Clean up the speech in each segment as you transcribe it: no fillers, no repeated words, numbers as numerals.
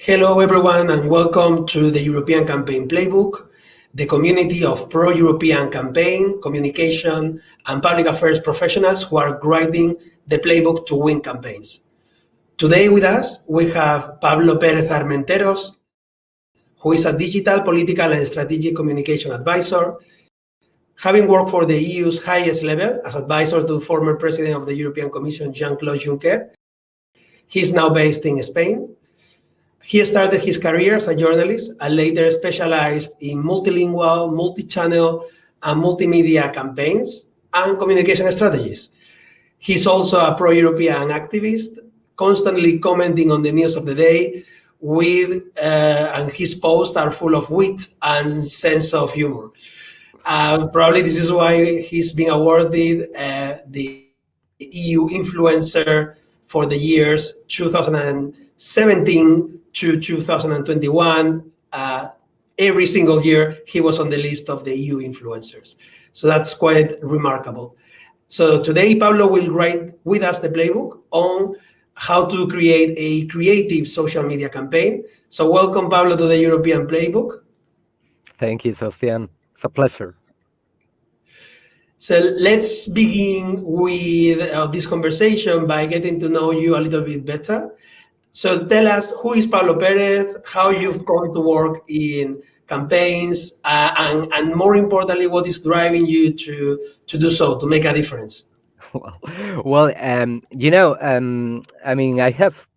Hello, everyone, and welcome to the European Campaign Playbook, the community of pro-European campaign, communication, and public affairs professionals who are writing the playbook to win campaigns. Today with us, we have Pablo Pérez Armenteros, who is a digital, political, and strategic communication advisor, having worked for the EU's highest level as advisor to former President of the European Commission, Jean-Claude Juncker. He is now based in Spain. He started his career as a journalist and later specialized in multilingual, multichannel, and multimedia campaigns and communication strategies. He's also a pro-European activist, constantly commenting on the news of the day and his posts are full of wit and sense of humor. Probably this is why he's been awarded the EU Influencer for the years 2017 to 2021. Every single year he was on the list of the EU influencers. So that's quite remarkable. So today Pablo will write with us the playbook on how to create a creative social media campaign. So welcome, Pablo, to the European Playbook. Thank you, Sebastian. It's a pleasure. So let's begin with this conversation by getting to know you a little bit better. So tell us, who is Pablo Pérez, how you've gone to work in campaigns, and more importantly, what is driving you to do so, to make a difference? Well, I mean, I have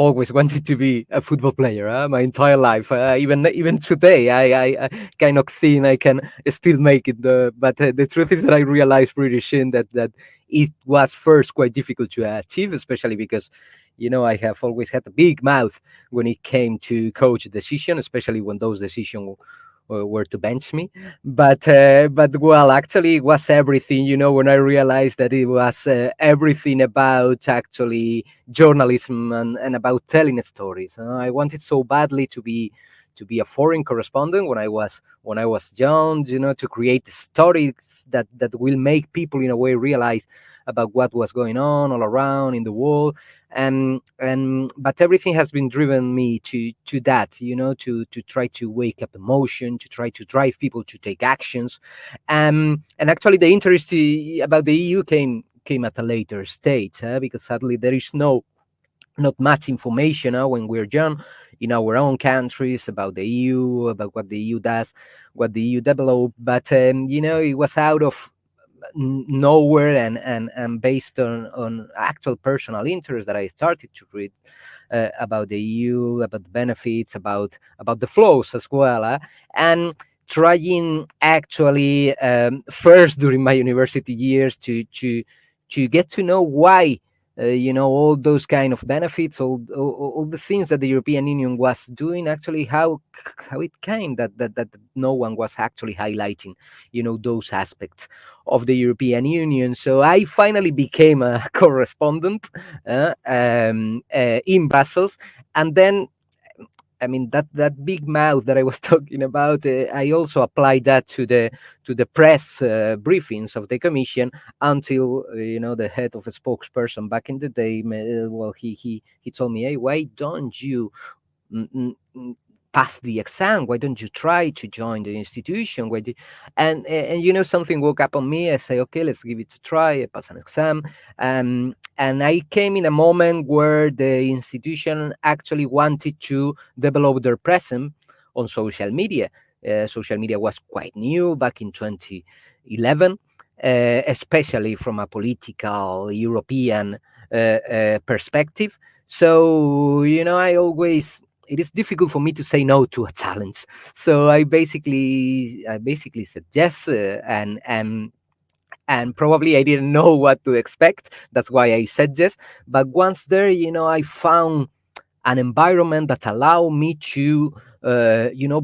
always wanted to be a football player my entire life. Even today, I kind of think I can still make it. But the truth is that I realized pretty soon that it was first quite difficult to achieve, especially because I have always had a big mouth when it came to coach decision, especially when those decisions were to bench me. But well, actually it was everything, when I realized that it was everything about actually journalism and about telling stories. I wanted so badly to be a foreign correspondent when I was young, to create stories that will make people in a way realize about what was going on all around in the world. But everything has been driven me to that, to try to wake up emotion, to try to drive people to take actions. And actually the interest about the EU came at a later stage, because sadly there is not much information when we're young in our own countries about the EU, about what the EU does, what the EU developed. But it was out of nowhere and based on actual personal interest that I started to read about the EU, about the benefits, about the flaws as well, and trying actually first during my university years to get to know why all those kind of benefits, all the things that the European Union was doing, actually how it came that no one was actually highlighting those aspects of the European Union. So I finally became a correspondent in Brussels, and then I mean that big mouth that I was talking about. I also applied that to the press briefings of the Commission until the head of a spokesperson back in the day. Well, he told me, "Hey, why don't you pass the exam? Why don't you try to join the institution?" And something woke up on me. I say, "Okay, let's give it a try. I pass an exam." And I came in a moment where the institution actually wanted to develop their presence on social media. Social media was quite new back in 2011, especially from a political European perspective. So, it is difficult for me to say no to a challenge. So I basically said yes, and probably I didn't know what to expect. That's why I said yes. But once there, I found an environment that allowed me to,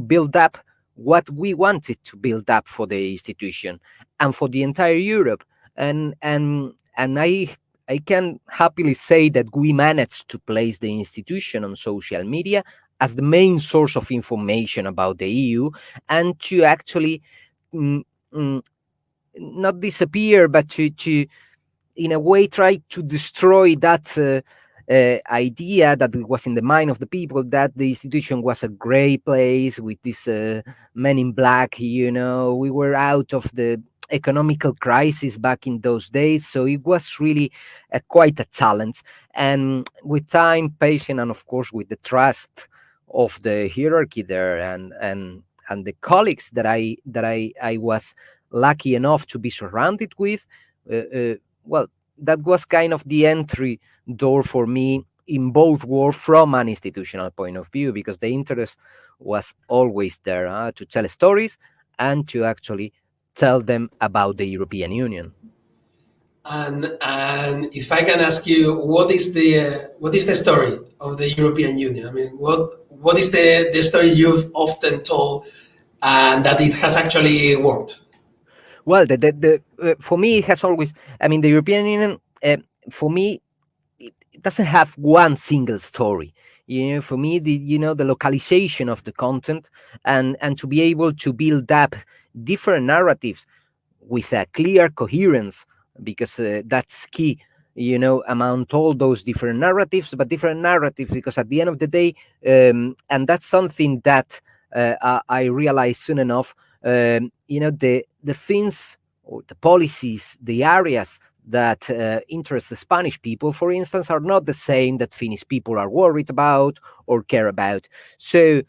build up what we wanted to build up for the institution and for the entire Europe. And I can happily say that we managed to place the institution on social media as the main source of information about the EU, and to actually not disappear, but to in a way try to destroy that idea that it was in the mind of the people that the institution was a great place with this men in black. We were out of the economical crisis back in those days, so it was really quite a challenge. And with time, patience, and of course with the trust of the hierarchy there, and the colleagues that I was lucky enough to be surrounded with, well, that was kind of the entry door for me in both worlds from an institutional point of view, because the interest was always there, to tell stories and to actually tell them about the European Union. And if I can ask you, what is the story of the European Union? I mean, what is the story you've often told, and that it has actually worked? Well, for me, it has always, I mean, the European Union, for me, it doesn't have one single story. For me, the localization of the content, and to be able to build up different narratives with a clear coherence, because that's key, among all those different narratives, but different narratives, because at the end of the day, and that's something that I realized soon enough, the things, or the policies, the areas that interest the Spanish people, for instance, are not the same that Finnish people are worried about or care about. So,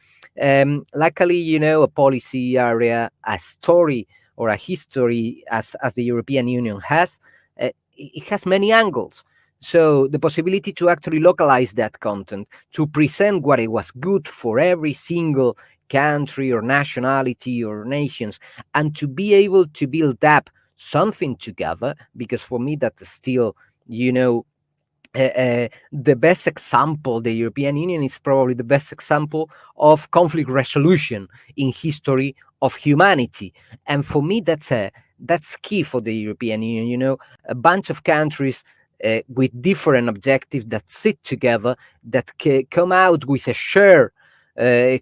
luckily, a policy area, a story, or a history, as the European Union has, it has many angles. So the possibility to actually localize that content, to present what it was good for every single country or nationality or nations, and to be able to build up something together, because for me that's still, the best example. The European Union is probably the best example of conflict resolution in history of humanity, and for me that's key for the European Union. A bunch of countries with different objectives that sit together, that come out with a shared,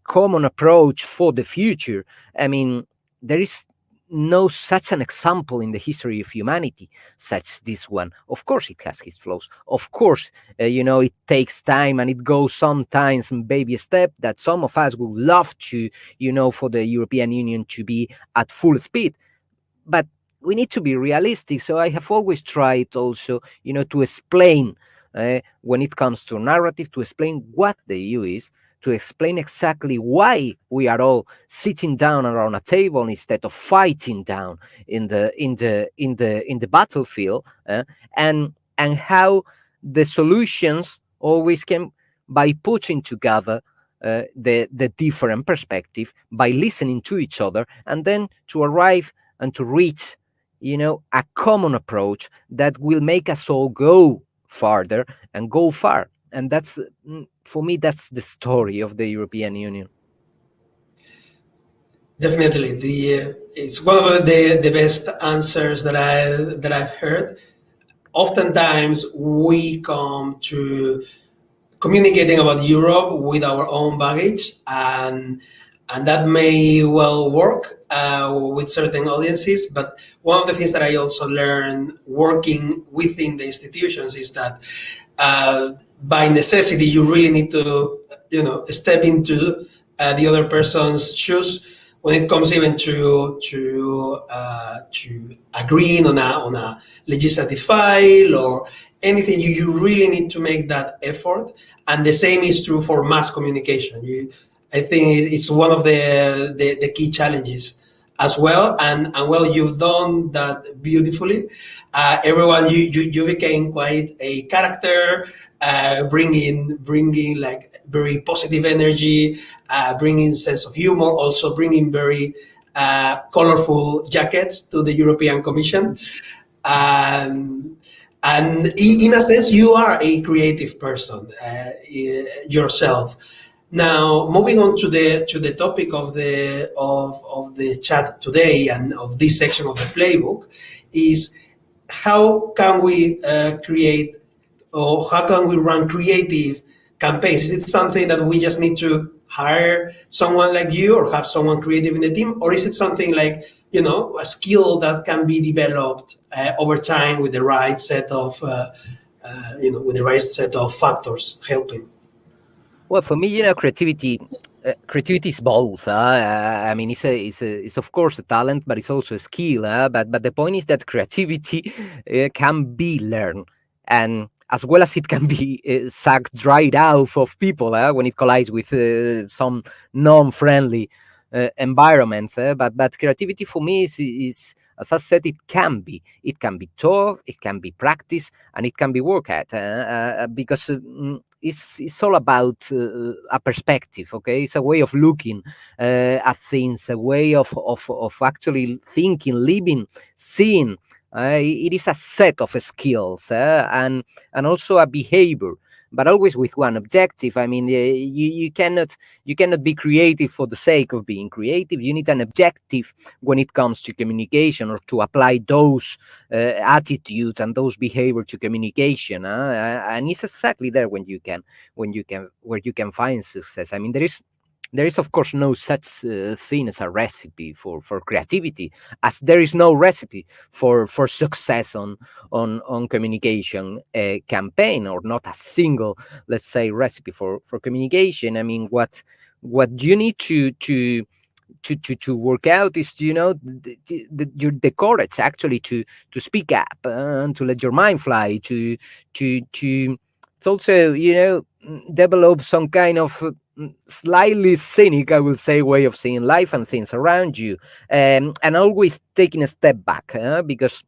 common approach for the future. I mean, there is no such an example in the history of humanity, such this one. Of course, it has its flaws. Of course, it takes time, and it goes sometimes in baby step, that some of us would love to, for the European Union to be at full speed. But we need to be realistic. So I have always tried also, to explain, when it comes to narrative, to explain what the EU is, to explain exactly why we are all sitting down around a table instead of fighting down in the battlefield, and how the solutions always came by putting together the different perspective, by listening to each other, and then to arrive and to reach, a common approach that will make us all go farther and go far. And that's, for me, that's the story of the European Union. Definitely, it's one of the best answers that I've heard. Oftentimes, we come to communicating about Europe with our own baggage, and that may well work with certain audiences. But one of the things that I also learned working within the institutions is that by necessity, you really need to, step into the other person's shoes when it comes even to agreeing on a legislative file or anything. You really need to make that effort, and the same is true for mass communication. I think it's one of the key challenges as well, and well, you've done that beautifully. Everyone, you became quite a character, bringing like very positive energy, bringing sense of humor, also bringing very colorful jackets to the European Commission, and in a sense, you are a creative person yourself. Now, moving on to the topic of the chat today and of this section of the playbook, is how can we create, or how can we run creative campaigns? Is it something that we just need to hire someone like you or have someone creative in the team, or is it something like, a skill that can be developed over time with the right set of with the right set of factors helping. Well, for me, creativity is both. I mean, it's of course a talent, but it's also a skill. But the point is that creativity can be learned, and as well as it can be sucked dried out of people when it collides with some non-friendly environments. But creativity for me is, as I said, it can be taught, it can be practiced, and it can be worked at because it's all about a perspective. Okay, it's a way of looking at things, a way of actually thinking, living, seeing. It is a set of skills and also a behavior, but always with one objective. I mean, you cannot be creative for the sake of being creative. You need an objective when it comes to communication, or to apply those attitudes and those behavior to communication. And it's exactly there where you can find success. I mean, there is of course no such thing as a recipe for creativity, as there is no recipe for success on communication campaign, or not a single, let's say, recipe for communication. I mean, what you need to work out is, the courage actually to speak up and to let your mind fly, to it's also, develop some kind of slightly cynic, I will say, way of seeing life and things around you, and always taking a step back, because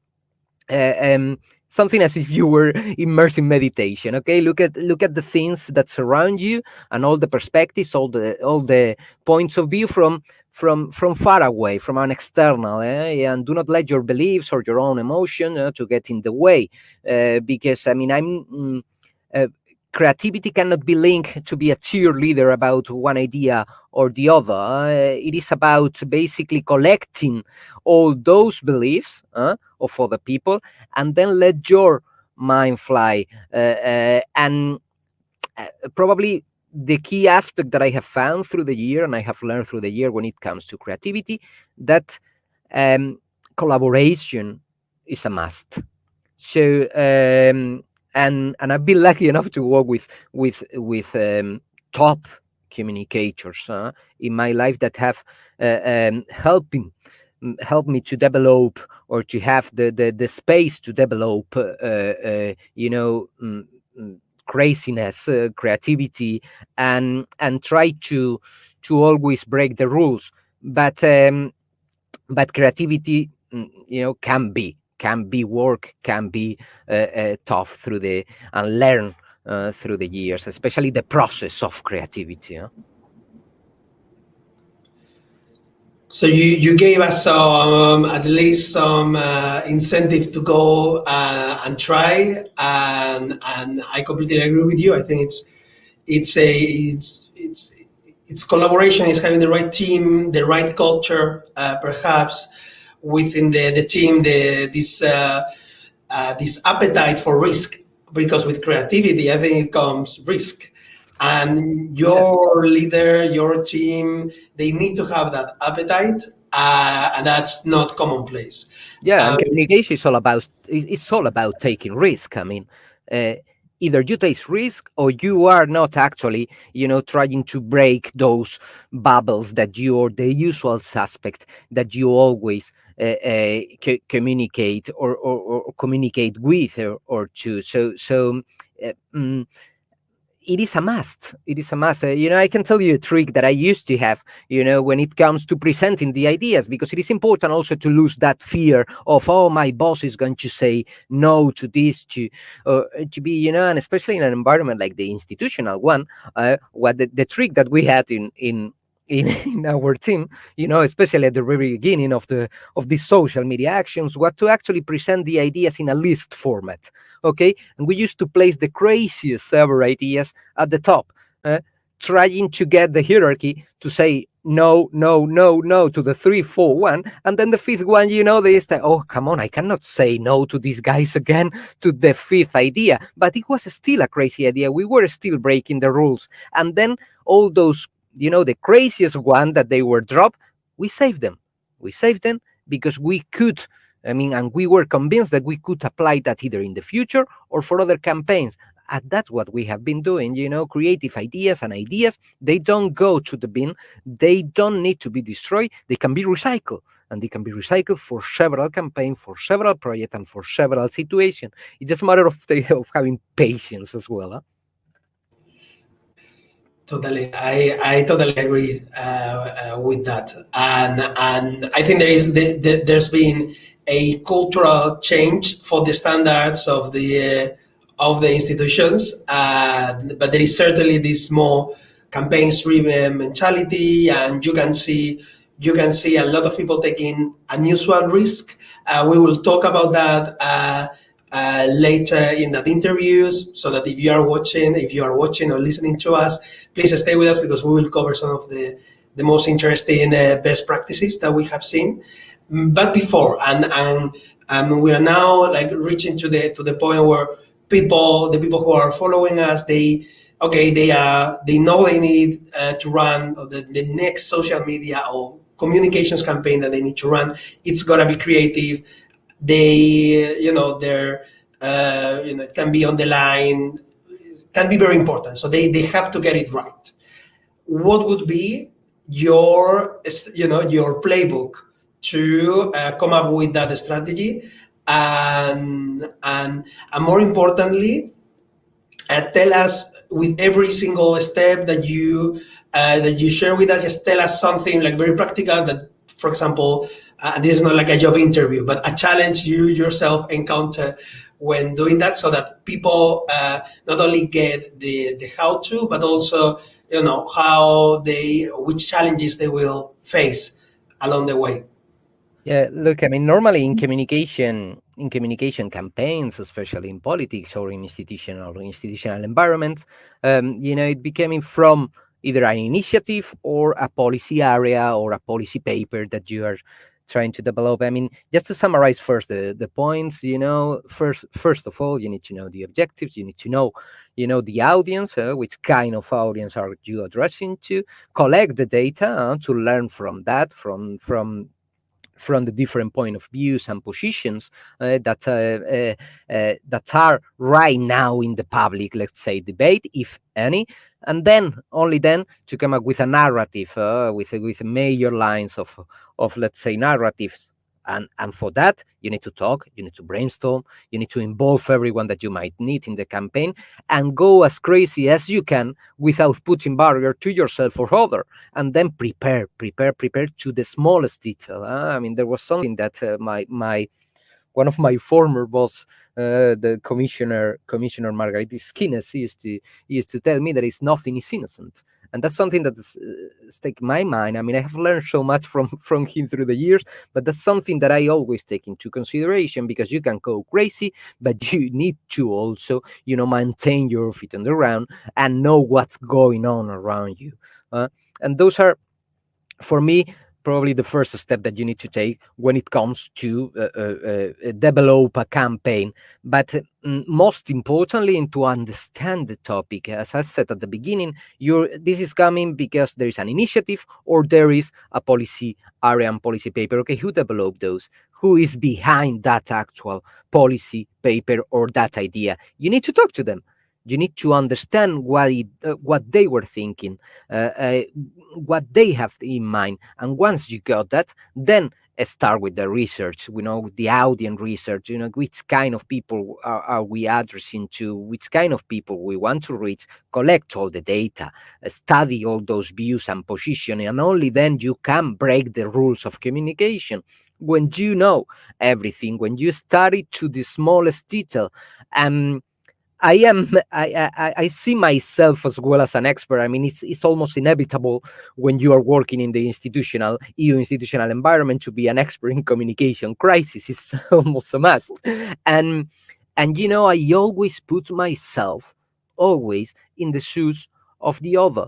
something as if you were immersed in meditation. Okay, look at the things that surround you, and all the perspectives, all the points of view from far away, from an external, and do not let your beliefs or your own emotion to get in the way, because I mean, uh, creativity cannot be linked to be a cheerleader about one idea or the other. It is about basically collecting all those beliefs of other people, and then let your mind fly. And probably the key aspect that I have found through the year, and I have learned through the year when it comes to creativity, that um, collaboration is a must. So and I've been lucky enough to work with top communicators in my life that have helped me to develop, or to have the space to develop craziness, creativity, and try to always break the rules. But creativity, can be work, can be tough through the and learn through the years, especially the process of creativity. So you gave us at least some incentive to go and try, and I completely agree with you. I think it's a it's collaboration, is having the right team, the right culture, perhaps within the team, this appetite for risk, because with creativity, I think it comes risk. And Yeah. your leader, your team, they need to have that appetite, and that's not commonplace. Yeah, and Um, communication is all about taking risk. I mean, uh, either you take risk, or you are not actually, trying to break those bubbles that you, or the usual suspect that you always communicate, or communicate with, or to. So. Uh, mm, it is a must. It is a must. I can tell you a trick that I used to have, when it comes to presenting the ideas, because it is important also to lose that fear of, oh, my boss is going to say no to this, to be, and especially in an environment like the institutional one, what the trick that we had in our team, especially at the very beginning of these social media actions, was to actually present the ideas in a list format. Okay, and we used to place the craziest ever ideas at the top, uh, trying to get the hierarchy to say no, no, no, no to the 3, 4, 1, and then the fifth one, they say, oh, come on, I cannot say no to these guys again, to the fifth idea. But it was still a crazy idea. We were still breaking the rules, and then all those, the craziest one that they were dropped, we saved them. We saved them because we could I mean, and we were convinced that we could apply that either in the future or for other campaigns. And that's what we have been doing, creative ideas and ideas. They don't go to the bin. They don't need to be destroyed. They can be recycled. And they can be recycled for several campaigns, for several projects, and for several situations. It's just a matter of having patience as well. Huh? Totally, I totally agree with that, and I think there's been a cultural change for the standards of the institutions, but there is certainly this more campaigns-driven mentality, and you can see a lot of people taking unusual risk. We will talk about that. Later in that interviews, so that if you are watching or listening to us, please stay with us, because we will cover some of the most interesting best practices that we have seen. But before, and we are now like reaching to the point where the people who are following us, they know they need to run the next social media or communications campaign that they need to run. It's gotta be creative. It can be on the line, can be very important. So they have to get it right. What would be your playbook to come up with that strategy, and more importantly, tell us with every single step that you share with us, just tell us something like very practical that, for example, this is not like a job interview, but a challenge you yourself encounter when doing that, so that people not only get the how to, but also which challenges they will face along the way. Yeah, look, I mean, normally in communication campaigns, especially in politics or in institutional environments, it became from either an initiative or a policy area or a policy paper that you are trying to develop. I mean, just to summarize first the points, first of all, you need to know the objectives. You need to know, the audience, which kind of audience are you addressing to, collect the data to learn from that, from the different point of views and positions that are right now in the public, let's say, debate, if any, and then only then to come up with a narrative, with major lines of let's say narratives. And for that, you need to talk, you need to brainstorm, you need to involve everyone that you might need in the campaign, and go as crazy as you can without putting barrier to yourself or other. And then prepare to the smallest detail. I mean, there was something that my one of my former boss, the commissioner Margarita Skinnes, used to tell me that nothing is innocent. And that's something that stuck in my mind. I mean, I have learned so much from him through the years, but that's something that I always take into consideration, because you can go crazy, but you need to also, maintain your feet on the ground and know what's going on around you. And those are, for me, probably the first step that you need to take when it comes to develop a campaign. But most importantly, to understand the topic. As I said at the beginning, this is coming because there is an initiative or there is a policy area and policy paper. Okay, who developed those? Who is behind that actual policy paper or that idea? You need to talk to them. You need to understand what they were thinking, what they have in mind. And once you got that, then start with the research, with the audience research, which kind of people are we addressing to, which kind of people we want to reach, collect all the data, study all those views and positioning, and only then you can break the rules of communication. When you know everything, when you study to the smallest detail, I see myself as well as an expert. I mean, it's almost inevitable when you are working in the institutional environment to be an expert in communication crisis. It's almost a must. And I always put myself always in the shoes of the other,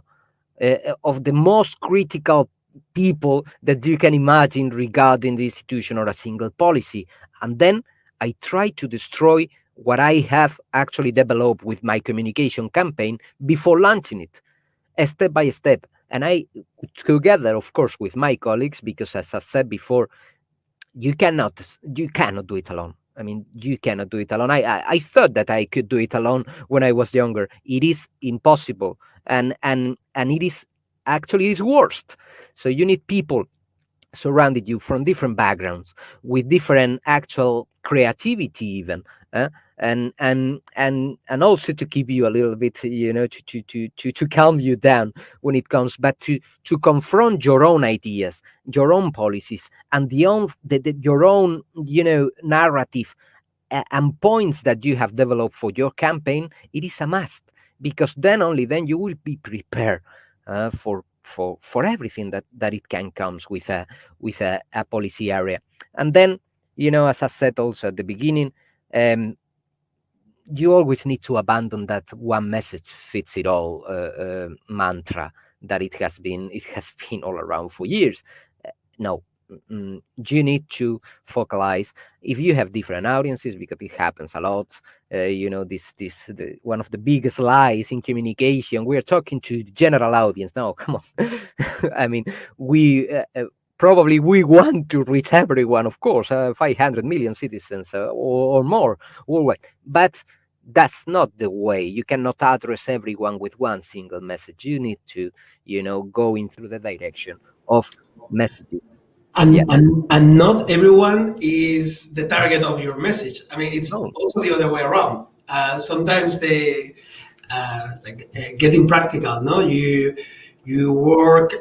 of the most critical people that you can imagine regarding the institution or a single policy. And then I try to destroy what I have actually developed with my communication campaign before launching it, step by step. And I, together, of course, with my colleagues, because as I said before, you cannot do it alone. I mean, you cannot do it alone. I thought that I could do it alone when I was younger. It is impossible, and it is actually, it is worst. So you need people surrounded you from different backgrounds with different actual creativity even, uh, and also to keep you a little bit, to calm you down when it comes back to confront your own ideas, your own policies, and your own, narrative, and points that you have developed for your campaign. It is a must, because then, only then, you will be prepared for everything that it can comes with a policy area. And then, as I said also at the beginning, um, you always need to abandon that one message fits it all mantra that it has been all around for years. No, you need to focalize. If you have different audiences, because it happens a lot, one of the biggest lies in communication, we are talking to the general audience. No, come on. I mean, we probably we want to reach everyone, of course, 500 million citizens, or more worldwide, but that's not the way. You cannot address everyone with one single message. You need to, go in through the direction of messages. Yeah. And not everyone is the target of your message. I mean, it's No. also the other way around. Sometimes they getting practical. No, you work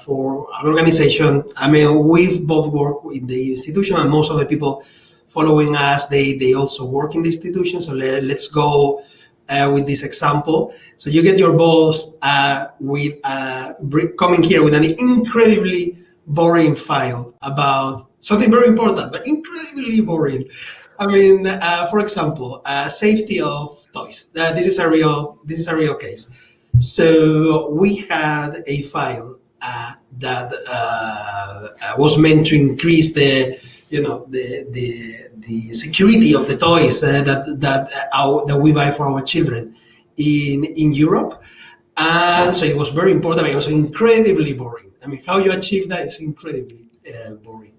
for an organization. I mean, we've both worked in the institution, and most of the people following us, they also work in the institution. So let's go with this example. So you get your boss with coming here with an incredibly boring file about something very important, but incredibly boring. I mean, for example, safety of toys. This is a real case. So we had a file that was meant to increase the security of the toys that we buy for our children in Europe. And so it was very important. It was incredibly boring. I mean, how you achieve that is incredibly boring.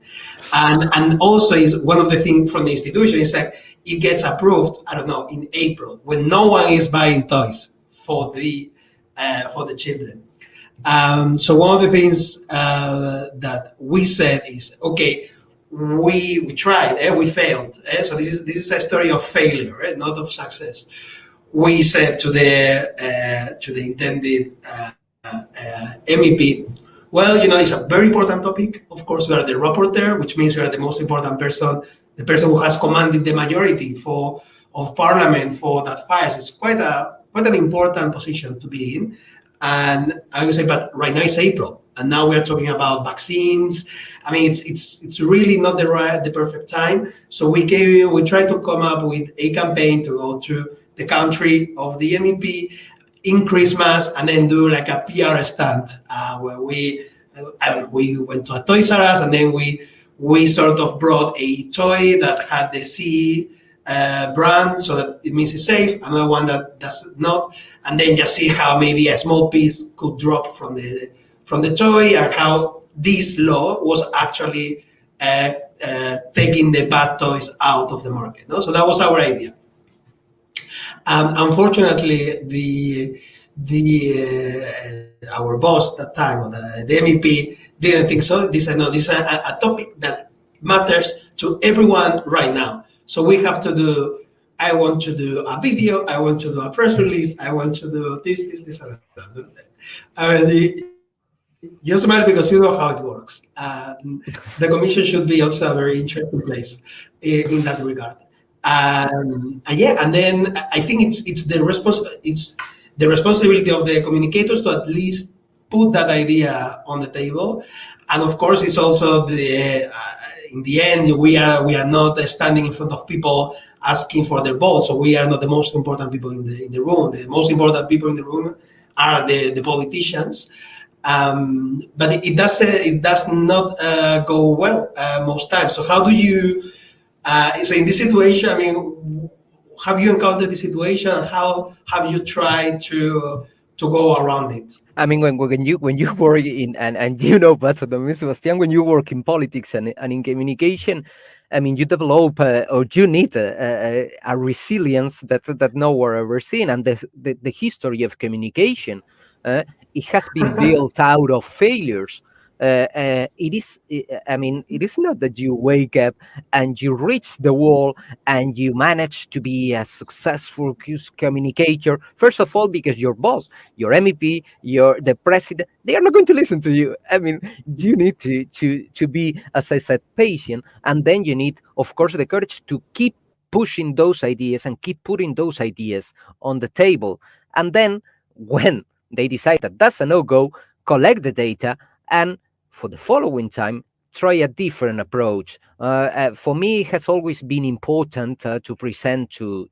And also is one of the things from the institution is that it gets approved, I don't know, in April, when no one is buying toys for the children. So one of the things that we said is, okay, we tried, we failed. So this is a story of failure, not of success. We said to the intended MEP, well, it's a very important topic. Of course, you are the rapporteur, which means you are the most important person, the person who has commanded the majority of Parliament for that file. So it's quite an important position to be in. And I would say, but right now it's April, and now we are talking about vaccines. I mean, it's really not the perfect time. So we tried to come up with a campaign to go to the country of the MEP in Christmas, and then do like a PR stunt where we went to a Toys R Us, and then we sort of brought a toy that had the CE brand, so that it means it's safe. Another one that does not, and then just see how maybe a small piece could drop from the toy, and how this law was actually taking the bad toys out of the market. No? So that was our idea. Unfortunately, our boss that time, or the MEP, didn't think so. They said, no, this is a topic that matters to everyone right now. So we have to do. I want to do a video. I want to do a press release. I want to do this, and that. I mean, you smile because you know how it works. The commission should be also a very interesting place in that regard. And then I think it's the responsibility of the communicators to at least put that idea on the table. And of course, it's also in the end, we are not standing in front of people asking for their vote. So we are not the most important people in the room. The most important people in the room are the politicians. But it does not go well most times. So how do you? So in this situation, I mean, have you encountered this situation? How have you tried to to go around it. I mean, when you work in, and you know better than me, Sebastian, when you work in politics and in communication, I mean, you develop or you need a resilience that nowhere ever seen, and the history of communication, it has been built out of failures. I mean, it is not that you wake up and you reach the wall and you manage to be a successful communicator. First of all, because your boss, your MEP, your the president, they are not going to listen to you. I mean, you need to be, as I said, patient, and then you need, of course, the courage to keep pushing those ideas and keep putting those ideas on the table. And then when they decide that that's a no-go, collect the data, and for the following time, try a different approach. For me, it has always been important to present to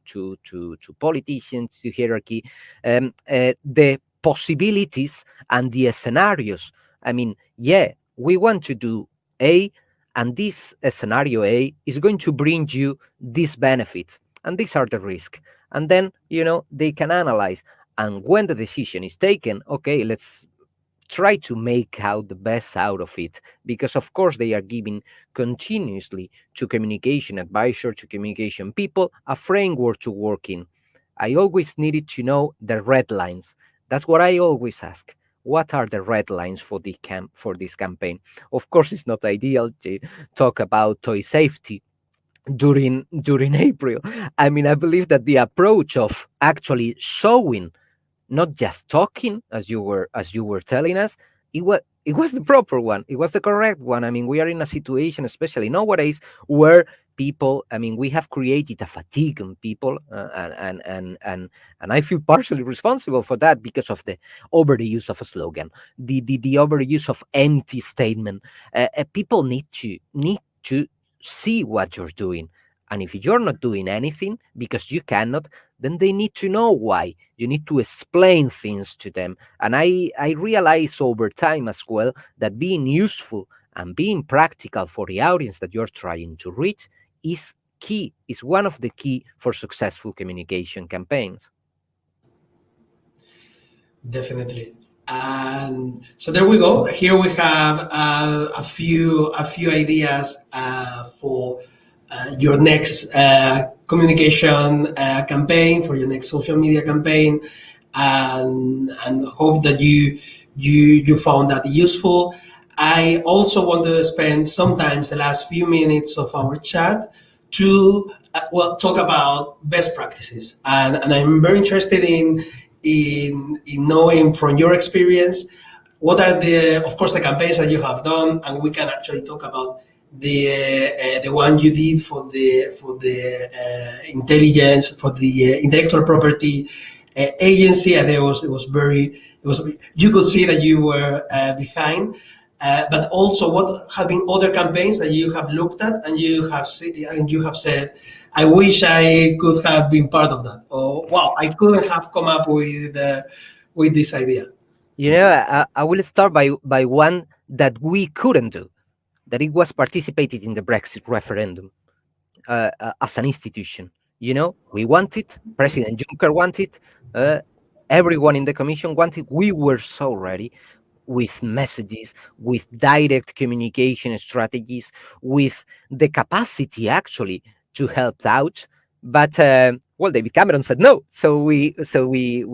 politicians, to hierarchy, the possibilities and the scenarios. I mean, yeah, we want to do A, and this scenario A is going to bring you these benefits, and these are the risks. And then, they can analyze. And when the decision is taken, okay, let's try to make out the best out of it, because of course they are giving continuously to communication advisor, to communication people, a framework to work in. I always needed to know the red lines. That's what I always ask. What are the red lines for this campaign? Of course, it's not ideal to talk about toy safety during April. I mean, I believe that the approach of actually showing, not just talking, as you were telling us, it was the proper one. It was the correct one. I mean, we are in a situation, especially nowadays, where people, I mean, we have created a fatigue on people, and I feel partially responsible for that because of the overuse of a slogan, the overuse of empty statement. People need to see what you're doing, and if you're not doing anything because you cannot, then they need to know why. You need to explain things to them. And I realize over time as well that being useful and being practical for the audience that you're trying to reach is key, is one of the key for successful communication campaigns. Definitely. And so there we go. Here we have a few ideas for your next communication campaign, for your next social media campaign, and hope that you found that useful. I also want to spend sometimes the last few minutes of our chat to talk about best practices, and I'm very interested in knowing from your experience what are of course, the campaigns that you have done, and we can actually talk about the one you did for the intelligence, for the intellectual property agency. And it was very, you could see that you were behind. But also, what have been other campaigns that you have looked at and you have said, I wish I could have been part of that, or wow, I couldn't have come up with this idea. I will start by one that we couldn't do, that it was participated in the Brexit referendum as an institution. We wanted, President Juncker wanted, everyone in the Commission wanted. We were so ready with messages, with direct communication strategies, with the capacity actually to help out. But well, David Cameron said no, so we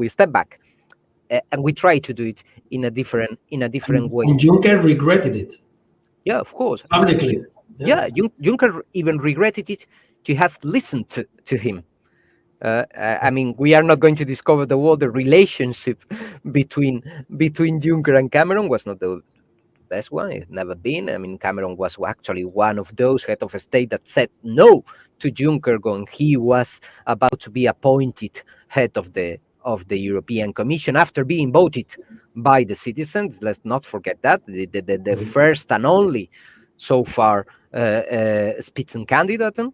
stepped back, and we tried to do it in a different way. And Juncker regretted it Yeah, of course. publicly. Yeah. Yeah, Juncker even regretted it to have listened to him. I mean, we are not going to discover the world. The relationship between Juncker and Cameron was not the best one. It's never been. I mean, Cameron was actually one of those head of state that said no to Juncker when he was about to be appointed head of the European Commission after being voted by the citizens. Let's not forget that the first and only so far Spitzenkandidaten,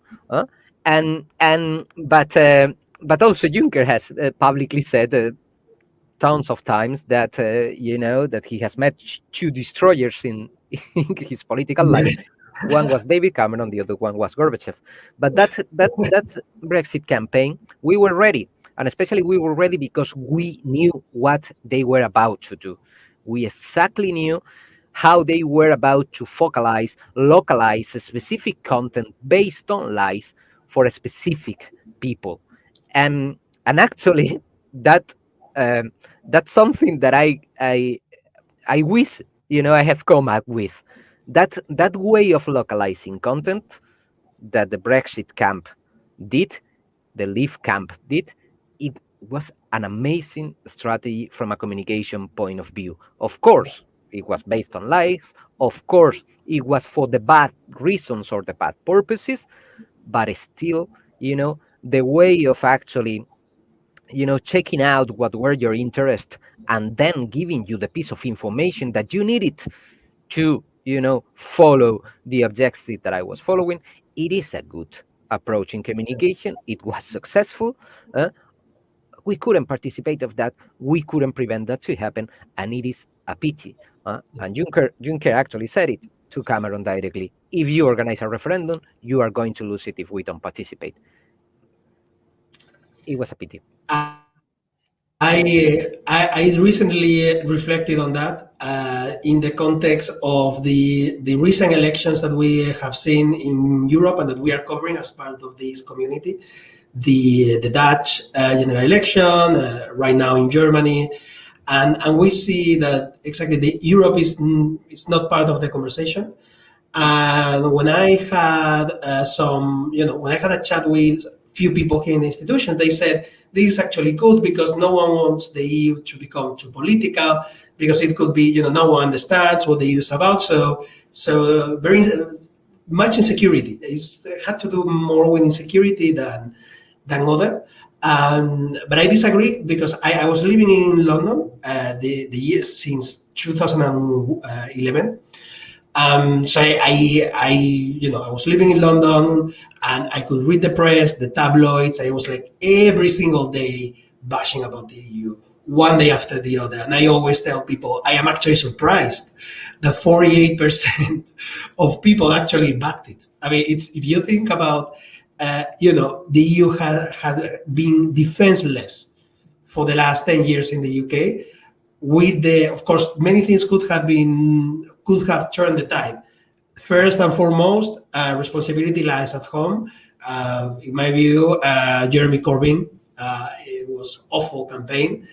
but also Juncker has publicly said tons of times that that he has met two destroyers in his political life. One was David Cameron, the other one was Gorbachev. But that Brexit campaign, we were ready. And especially we were ready because we knew what they were about to do. We exactly knew how they were about to focalize, localize a specific content based on lies for a specific people. And actually that um, that's something that I wish, I have come up with. That way of localizing content that the Brexit camp did, the Leave camp did, it was an amazing strategy from a communication point of view. Of course, it was based on lies. Of course, it was for the bad reasons or the bad purposes, but still, the way of actually, checking out what were your interests and then giving you the piece of information that you needed to, follow the objective that I was following. It is a good approach in communication. It was successful. uh, we couldn't participate of that. We couldn't prevent that to happen, and it is a pity. And Juncker actually said it to Cameron directly. If you organize a referendum, you are going to lose it if we don't participate. It was a pity. I recently reflected on that in the context of the recent elections that we have seen in Europe and that we are covering as part of this community. The Dutch general election right now in Germany, and we see that exactly Europe is not part of the conversation. And when I had when I had a chat with few people here in the institution, they said this is actually good because no one wants the EU to become too political, because it could be, no one understands what the EU is about. So very much insecurity. It had to do more with insecurity than other. But I disagree because I was living in London the years since 2011. So I was living in London, and I could read the press, the tabloids. I was like every single day bashing about the EU, one day after the other. And I always tell people I am actually surprised that 48% of people actually backed it. I mean, if you think about, the EU had been defenseless for the last 10 years in the UK. With of course, many things could have turned the tide. First and foremost, responsibility lies at home. In my view, Jeremy Corbyn, it was awful campaign.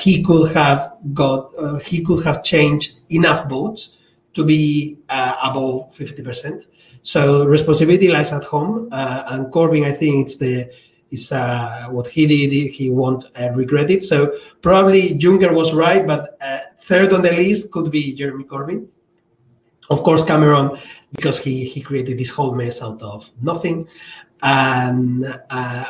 He could have changed enough votes to be above 50%. So responsibility lies at home, and Corbyn, I think is what he did. He won't regret it. So probably Juncker was right, but third on the list could be Jeremy Corbyn. Of course, Cameron, because he created this whole mess out of nothing. And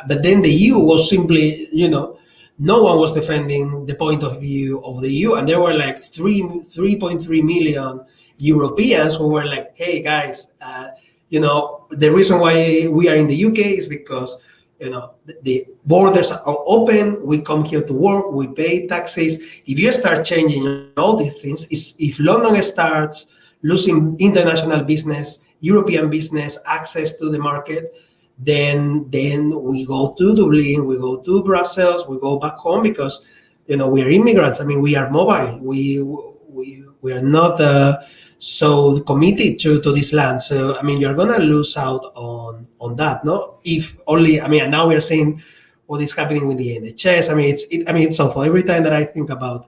but then the EU was simply, no one was defending the point of view of the EU, and there were like 3.3 million Europeans who were like, "Hey guys, the reason why we are in the UK is because the borders are open. We come here to work. We pay taxes. If you start changing all these things, if London starts losing international business, European business access to the market, then we go to Dublin, we go to Brussels, we go back home because we are immigrants. I mean, we are mobile. We are not so committed to this land. So I mean, you're gonna lose out on that, no? If only, I mean, and now we're seeing what is happening with the NHS. I mean, it's awful. Every time that I think about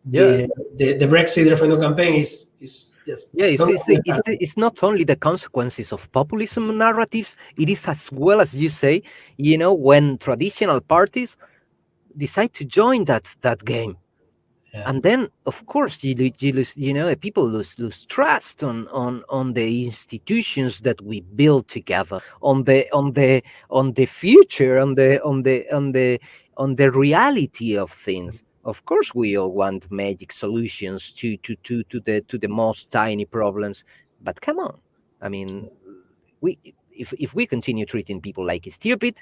Yeah. the Brexit referendum campaign is just Yeah, don't understand. it's not only the consequences of populism narratives, it is as well, as you say, when traditional parties decide to join that game. Yeah. And then, of course, you lose, people lose trust on the institutions that we build together, on the future, on the reality of things. Of course, we all want magic solutions to the most tiny problems, but come on, I mean, if we continue treating people like stupid,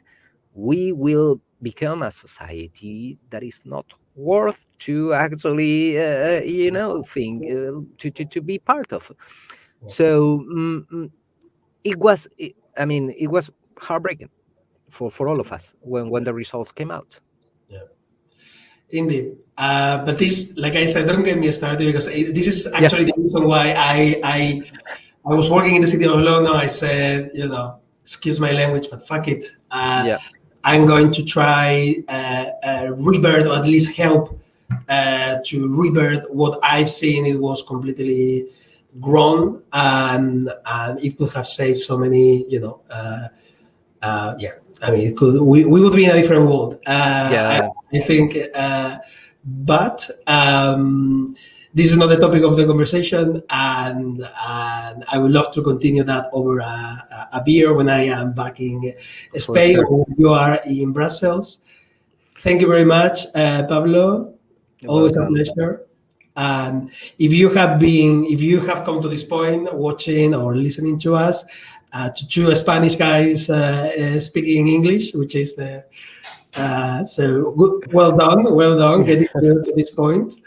we will become a society that is not worth to actually think to be part of. So it was, I mean, it was heartbreaking. for all of us when the results came out. Yeah, indeed. But this, like I said, don't get me started because this is Yeah, actually the reason why I was working in the city of London. I said, excuse my language, but fuck it. yeah, I'm going to try revert or at least help to revert what I've seen. It was completely grown, and it could have saved so many, yeah. I mean, it could. We would be in a different world. yeah, I think, but this is not the topic of the conversation, and I would love to continue that over a beer when I am back in for Spain sure. or you are in Brussels. Thank you very much, Pablo. You're Always a welcome. pleasure. And if you have come to this point, watching or listening to us, to two Spanish guys speaking English, which is the so good, well done, getting to this point.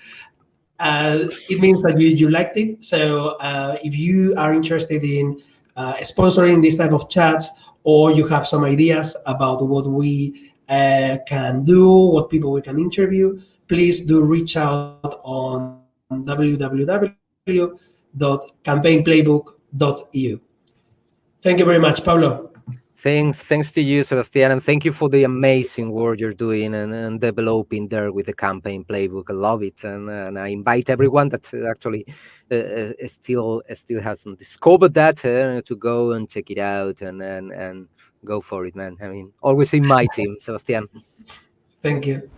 It means that you liked it. So if you are interested in sponsoring this type of chats, or you have some ideas about what we can do, what people we can interview, please do reach out on www.campaignplaybook.eu. Thank you very much, Pablo. Thanks to you, Sebastian, and thank you for the amazing work you're doing and developing there with the campaign playbook. I love it, and I invite everyone that actually still hasn't discovered that to go and check it out and go for it, man. I mean, always in my team, Sebastian. Thank you.